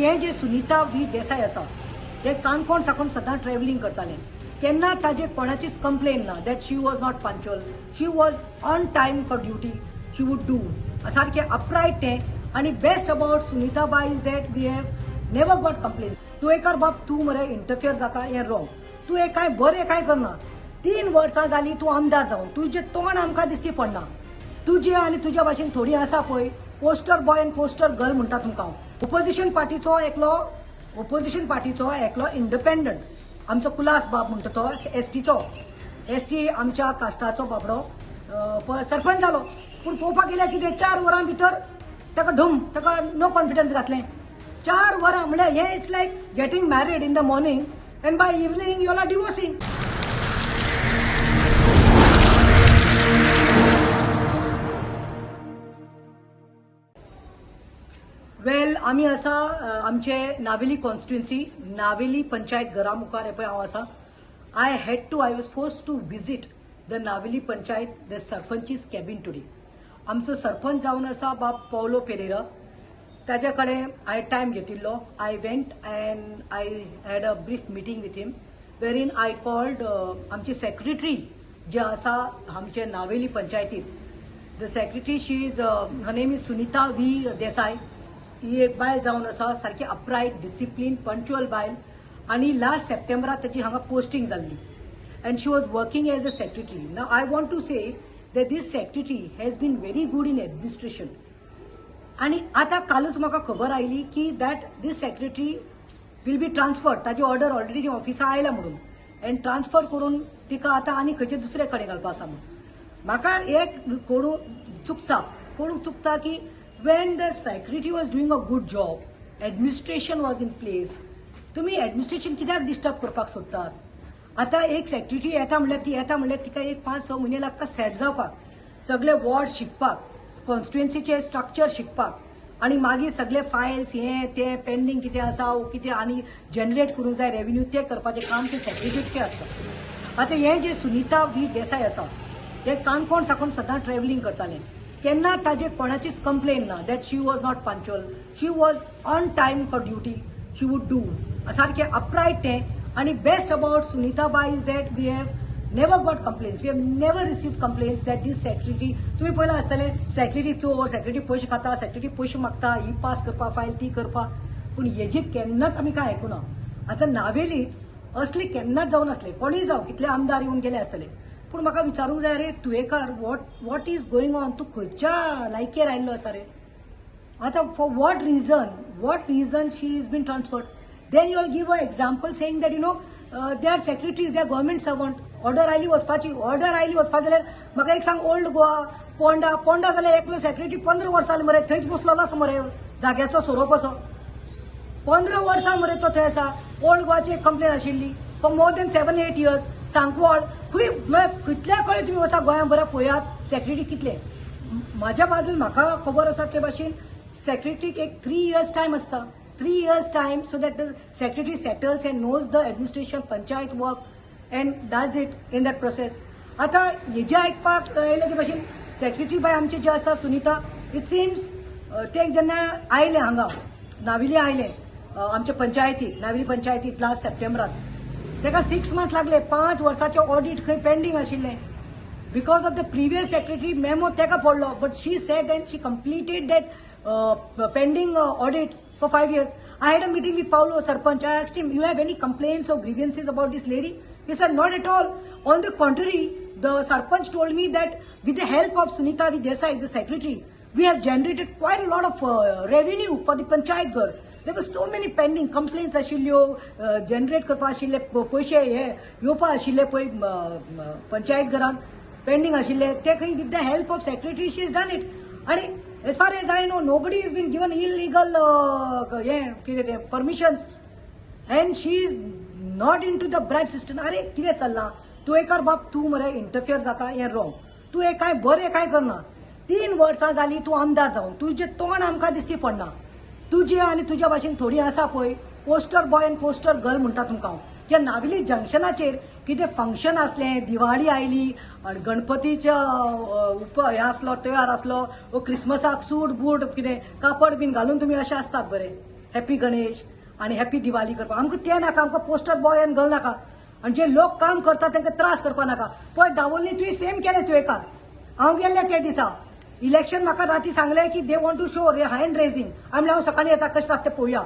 हे जे सुनीता वी देसाई आसा ते काणकोण साकून सदां ट्रॅव्हलिंग करताले केन्ना ताजे कोणाचीच कंप्लेन ना that she was not punctual she was on time for duty she would do सारखे अपरायट ते आणि best about Sunita bye is that we have never got complaint तू एकार बाप तू मरे इंटरफियर जाता हें रॉंग तू हे काय बरें काय करना 3 वर्सां जाली तू आमदार जावन तुजें तोंड आमकां दिसती पडना तुजे आनी तुज्या भाशेन थोडी आसा पळय पोस्टर बॉय आनी पोस्टर गर्ल म्हणटा तुमकां हांव ओपोजिशन पार्टीचो एकलो इंडिपेंडंट आमचो कुलास बाब म्हणटा तो एसटी आमच्या कास्टाचो बाबडो सरपंच जालो पूण पळोवपाक गेल्यार कितें 4 वरां भितर ताका नो कॉन्फिडन्स घातलें 4 वरां म्हळ्यार हें it's like getting married in the morning and by evening you are divorcing. Well आमी आसा आमचे नावेली कॉन्स्टिट्युएन्सी नावेली पंचायत घरा मुखार हे पळय हांव आसा I was forced to visit the Navelim panchayat the sarpanch's cabin today. आमचो सरपंच जावन आसा बाब पौलो पेरेरा ताजे कडेन हांवें टायम घेतिल्लो I went and I had a brief meeting with him वेरीन आय कॉल्ड आमची सेक्रेटरी जे आसा आमचे नावेली पंचायतीत the secretary she is her name is Sunita V Desai. ही एक बायल जावन आसा सारकी अपरायट डिसिप्लीन पंक्च्युअल बायल आनी लास्ट सप्टेंबराक ताची हांगा पोस्टिंग जाल्ली and she was working as a secretary. Now I want to say that this secretary has been very good in administration आनी आतां कालच म्हाका खबर आयली की that this secretary will be transferred ताजी ऑर्डर ऑलरेडी ऑफिसा आयला म्हणून अँड ट्रान्सफर करून तिका आतां आनी खंयचे दुसरे कडेन घालपा आसा म्हणून म्हाका एक कोण चुकता की when the secretary was doing a good job, administration was in place. तुम्ही एडमिनिस्ट्रेशन कित्याक डिस्टर्ब करपाक सोदतात? आता एक सेक्रेटरी येता म्हणल्यार तिका एक 5-6 म्हयने लागता सेट जावपाक सगळे वॉर्ड शिकपाक कॉन्स्टिट्युएन्सीचे स्ट्रक्चर शिकपाक आणि मागीर सगळे फायल्स हे ते पेंडिंग कितें आसा कितें आनी जनरेट करूंक जाय रेव्हेन्यू ते करपाचें काम ते सेक्रेटरीचे आसता. आता हे जे सुनीता वी देसाई आसा ते काणकोण साकून सदां ट्रॅव्हलिंग करताले केन्ना ताजे कोणाचीच कंप्लेन ना that she was not punctual she was on time for duty she would do सारखे अपरायट ते आणि best about Sunita bye is that we have never got complaints we have never received complaints that this secretary तुम्ही पयला आसतले secretary चोर secretary पयशे खाता secretary पयशे मागता ही पास करपा फायल ती करपा पूण हेजी केन्नाच आमी काय आयकुना. आतां नावेलीत असली केन्नाच जावन आसले कोणीय जावं कितले आमदार येवन गेले आसतले पूण म्हाका विचारूंक जाय रे तुवेकार वॉट इज गोईंग ऑन तूं खंयच्या लायकेर आयिल्लो आसा रे आतां for what reason she is been transferred then you will give a example saying that they are secretaries they are government servant order आयली वचपाक जाल्यार म्हाका एक सांग ओल्ड गोवा पोंडा जाल्यार एकलो सेक्रेटरी 15 वर्सां जाली मरे थंयच बसलेलो आसा मरे जाग्याचो सोरोप असो 15 वर्सां मरे तो थंय आसा. ओल्ड गोवाची एक कंप्लेन आशिल्ली for more than 7-8 years Sancoale कितल्या कळे तुम्ही वचा गोंया बरें पळयात सेक्रेटरी कितले म्हाज्या बाजून म्हाका खबर आसा ते भाशेन सेक्रेटरीक एक 3 years टायम आसता 3 years time so that the secretary settles and knows the administration panchayat work and does it in that process. आतां हेजे आयकपाक येयले ते भाशेन सेक्रेटरी बाय आमचे जे आसा सुनीता इट सिम्स ते जेन्ना आयले हांगा नावेली आयले आमच्या पंचायतीत नावेली पंचायतीत लास्ट सप्टेंबरात तेका 6 months लागले 5 वर्साचे ऑडिट खंय पेंडिंग आशिल्ले because of the previous secretary memo तेका पडलो but she sed end she completed that pending audit for 5 years. I had a meeting with Paulo Sarpanch. I asked him, you have any complaints or grievances about this lady? He said, not at all. On the contrary, the Sarpanch told me that with the help of Sunita V. Desai, the secretary, we have generated quite a lot of revenue for the Panchayat Ghar. There were so many pending complaints आशिल्ल्यो generate करपा आशिल्ले पयशे हे येवपा आशिल्ले पळय पंचायत घरान pending आशिल्ले ते खंय with the help of secretary she is done it आनी as far as I know nobody is been given illegal हे कितें permissions and she is not in to the branch system. अरे कितें चल्लां तूं एकार बाप तूं मरे इंटरफियर जाता हें रॉंग तूं हे काय बरें काय करना 3 वर्सां जाली तूं आमदार जावन तुजें तोंड आमकां दिसती पडना तुजे आनी तुज्या भाशेन थोडी आसा पळय पोस्टर बॉय आनी पोस्टर गर्ल म्हणटा तुमकां हांव त्या नावेली जंक्शनाचेर कितें फंक्शन आसलें दिवाळी आयली आनी गणपतीच्या हे आसलो त्योहार आसलो वो क्रिसमसाक सूट बूट कितें कापड बीन घालून तुमी अशें आसतात बरे हॅपी गणेश आणि हॅपी दिवाळी करपा आमकां ते नाका आमकां पोस्टर बॉय आनी गर्ल नाका आणि जे लोक काम करतात तांकां त्रास करपा नाका पळय दाबोळी तुवें सेम केलें तुवेकार हांव गेल्लें ते दिसा इलेक्शन म्हाका राती सांगलें की they want to show hand raising म्हणलें हांव सकाळीं येता कशें जाता तें पळोवया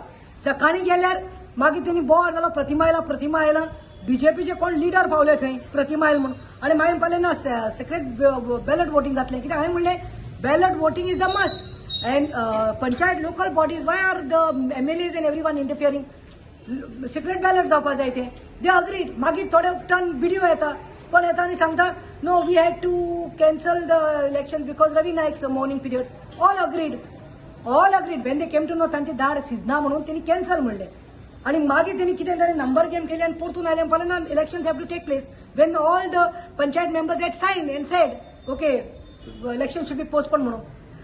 सकाळीं गेल्यार मागीर तेणी बोवाळ जालो प्रतिमा आयला बीजेपीचे कोण लिडर पावले थंय प्रतिमा आयल म्हणून आनी मागीर म्हणलें ना सेक्रेट बॅलट वोटींग जातलें कित्याक हांवें म्हणलें ballot voting is the must and panchayat local bodies why are the MLAs and everyone interfering secret ballot जावपा जाय तें दे अग्रीड मागीर थोडे उपटान व्हिडिओ येता कोण येता आनी सांगता no we had to cancel the election because Ravi Naik morning period all agreed when they came to know तांचे दार शिजना म्हणून तेणी कॅन्सल म्हणलें आणि मागीर तेणी कितें तरी नंबर गेम केली आनी परतून आयले म्हणलें ना elections have to take place when all the panchayat members had sign and said okay election should be postpone म्हणून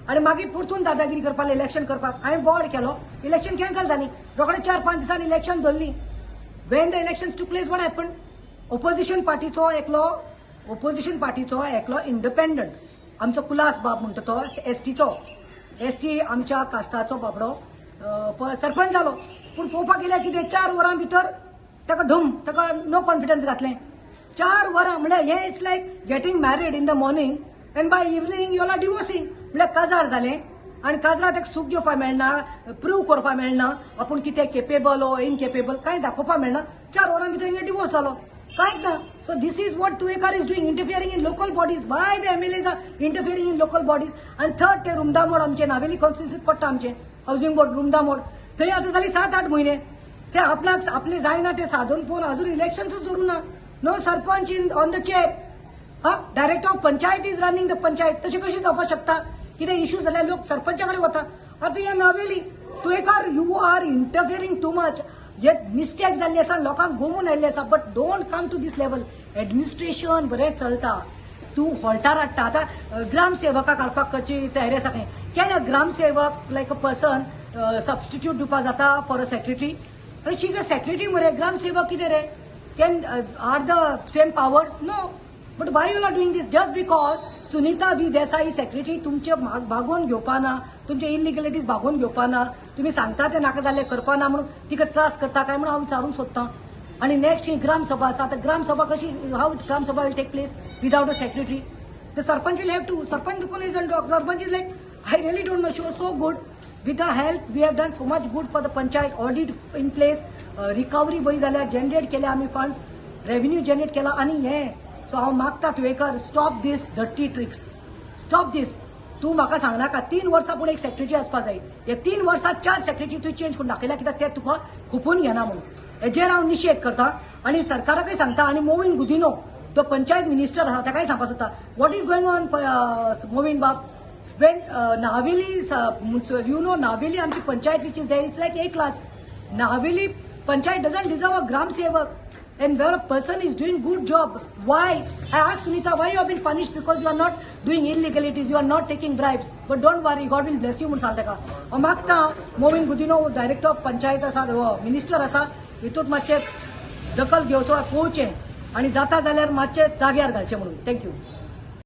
आणि मागीर परतून दादागिरी करपाक इलेक्शन करपाक हांवें बोर्ड केलो इलेक्शन कॅन्सल जाली रोखडे 4-5 दिसांनी इलेक्शन धरली when the elections took place what happen opposition पार्टीचो एकलो इंडिपेंडंट आमचो कुलास बाब म्हणटा तो एसटी आमच्या कास्टाचो बाबडो सरपंच जालो पूण पळोवपाक गेल्यार कितें 4 वरां भितर ताका नो कॉन्फिडन्स घातलें 4 वरां म्हणल्यार हें it's like getting married in the morning and by evening you are divorcing म्हणल्यार काजार जालें आनी काजराक ताका सूख घेवपाक मेळना प्रूव करपाक मेळना आपूण कितें केपेबल ओ इनकेपेबल कांय दाखोवपाक मेळना 4 वरां भितर हिंगा डिवोर्स जालो कांयच ना so this is what Tuvekar is doing interfering in local bodies why the MLAs are interfering in local bodies आनी थर्ड ते रुमदामोड आमचे नावेली कॉन्स्टिट्युन्सींत पडटा आमचे हावसिंग बोर्ड रुमदामोड थंय आतां जाली 7-8 म्हयने ते आपले जायना ते साधून पळोवन अजून इलेक्शन्स धरूं ना no sarpanch in on the chair director of panchayat is running the panchayat तशें कशें जावपाक शकता कितें इश्यू जाल्यार लोक सरपंचा कडेन वता आतां ह्या Navelim Tuvekar you are interfering too much जे मिस्टेक जाल्ली आसा लोकांक घुमून आयिल्ले आसा but don't come to this level administration बरें चलता तूं हॉल्टार हाडटा आतां ग्रामसेवकाक हाडपाक कशी तयारी आसा खंय केन्ना ग्रामसेवक लायक अ पर्सन सबस्टिट्यूट दिवपाक जाता फॉर अ सेक्रेटरी अरे शी इज अ सेक्रेटरी मरे ग्रामसेवक कितें रे can are the same powers no but why you are doing this just because Sunita B Desai secretary तुमचे भागोवन घेवपाना तुमचे इलिगलिटीज भागोवन घेवपाना तुमी सांगता ते नाका जाल्ले करपाना म्हणून तिका त्रास करता काय म्हणून हांव विचारूंक सोदतां आणि नेक्स्ट ही ग्रामसभा आसा आतां ग्रामसभा कशी how gram sabha will take place without a secretary the sarpanch will have to sarpanch दुखून is sarpanch is like I really don't know she was so good with her help we have done so much good for the panchayat audit in place recovery बरी जाल्या generate केले आमी funds revenue generate केला आणि हे so हांव मागता तुवेकर stop दीस dirty tricks stop दीस तूं म्हाका सांगनाका 3 वर्सां पूण एक सेक्रेटरी आसपा जाय हे 3 वर्सांत 4 सेक्रेटरी तुवें चेंज करून दाखयल्या कित्याक ते तुका खुपून घेना म्हणून हेजेर हांव निशेध करता आणि सरकाराकय सांगता आणि मोविन गुदिनो तो पंचायत मिनिस्टर आसा ताकाय सांगपाक सोदता वॉट इज गोइंग ऑन मोविन बाब when Naveli, you know Naveli आमची panchayat which is there, it's like A class. Naveli panchayat doesn't deserve a gram sevak. And where a person is doing good job, why? I asked Sunita, why you have been punished because you are not doing illegalities, you are not taking bribes. But don't worry, God will bless you म्हणून सांगता का. मागता मोविन Gudino director of panchayat आसा, minister आसा, हितूंत मातशें दखल घेवचो पळोवचें आणि जाता जाल्यार मातशें जाग्यार घालचें म्हणून. थँक्यू.